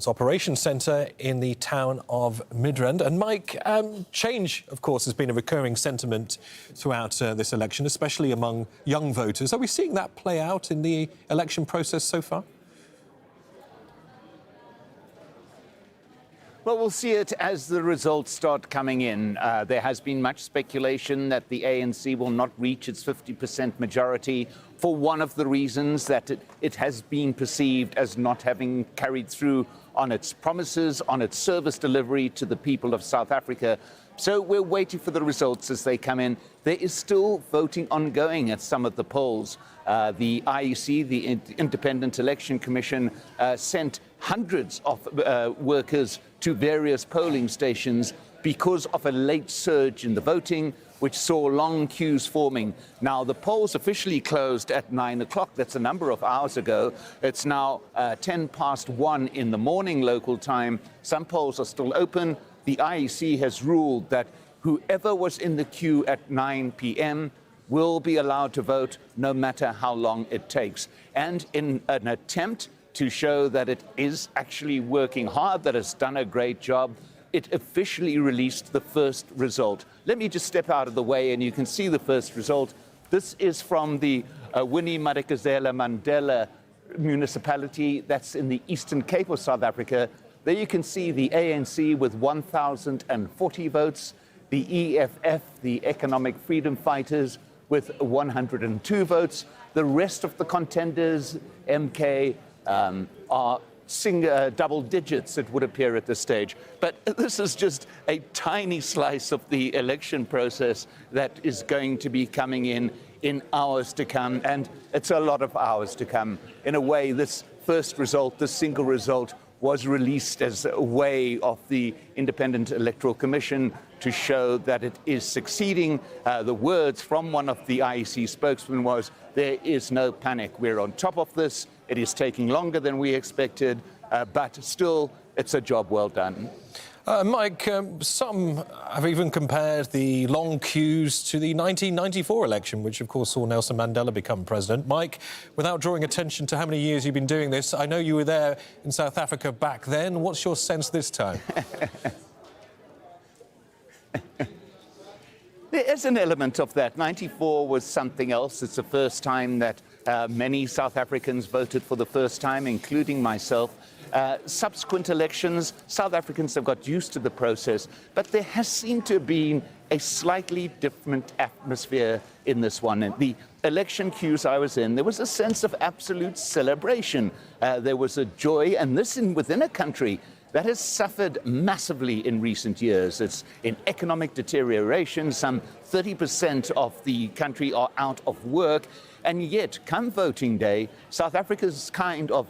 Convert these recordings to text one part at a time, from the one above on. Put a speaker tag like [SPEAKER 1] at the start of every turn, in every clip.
[SPEAKER 1] Operations Centre in the town of Midrand. And Mike, change, of course, has been a recurring sentiment throughout this election, especially among young voters. Are we seeing that play out in the election process so far?
[SPEAKER 2] Well, we'll see it as the results start coming in. There has been much speculation that the ANC will not reach its 50% majority for one of the reasons that it has been perceived as not having carried through on its promises, on its service delivery to the people of South Africa. So we're waiting for the results as they come in. There is still voting ongoing at some of the polls. The IEC, the Independent Election Commission, sent hundreds of workers to various polling stations because of a late surge in the voting, which saw long queues forming. Now, the polls officially closed at 9 o'clock. That's a number of hours ago. It's now 1:10 in the morning local time. Some polls are still open. The IEC has ruled that whoever was in the queue at 9 p.m. will be allowed to vote no matter how long it takes. And in an attempt to show that it is actually working hard, that it's done a great job, it officially released the first result. Let me just step out of the way and you can see the first result. This is from the Winnie Madikizela Mandela municipality that's in the Eastern Cape of South Africa. There you can see the ANC with 1,040 votes, the EFF, the Economic Freedom Fighters, with 102 votes. The rest of the contenders, MK, are double digits, it would appear at this stage. But this is just a tiny slice of the election process that is going to be coming in hours to come, and it's a lot of hours to come. In a way, this first result, this single result, was released as a way of the Independent Electoral Commission to show that it is succeeding. The words from one of the IEC spokesmen was, "There is no panic. We're on top of this. It is taking longer than we expected, but still, it's a job well done."
[SPEAKER 1] Mike, some have even compared the long queues to the 1994 election, which of course saw Nelson Mandela become president. Mike, without drawing attention to how many years you've been doing this, I know you were there in South Africa back then. What's your sense this time?
[SPEAKER 2] There is an element of that. 94 was something else. It's the first time that many South Africans voted for the first time, including myself. Subsequent elections, South Africans have got used to the process, but there has seemed to have been a slightly different atmosphere in this one. In the election queues I was in, there was a sense of absolute celebration. There was a joy, and this within a country that has suffered massively in recent years. It's in economic deterioration. Some 30% of the country are out of work. And yet, come voting day, South Africa's kind of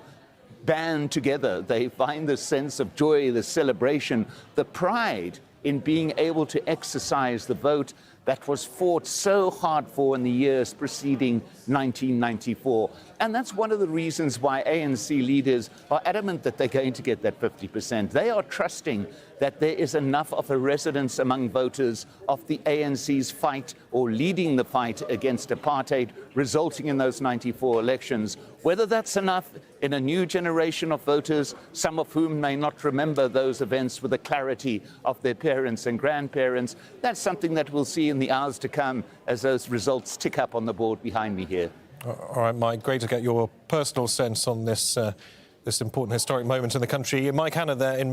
[SPEAKER 2] band together. They find the sense of joy, the celebration, the pride in being able to exercise the vote that was fought so hard for in the years preceding 1994. And that's one of the reasons why ANC leaders are adamant that they're going to get that 50%. They are trusting that there is enough of a resonance among voters of the ANC's fight, or leading the fight against apartheid, resulting in those 94 elections. Whether that's enough in a new generation of voters, some of whom may not remember those events with the clarity of their parents and grandparents, that's something that we'll see in the hours to come as those results tick up on the board behind me here.
[SPEAKER 1] All right, Mike, great to get your personal sense on this important historic moment in the country. Mike, Hanna there in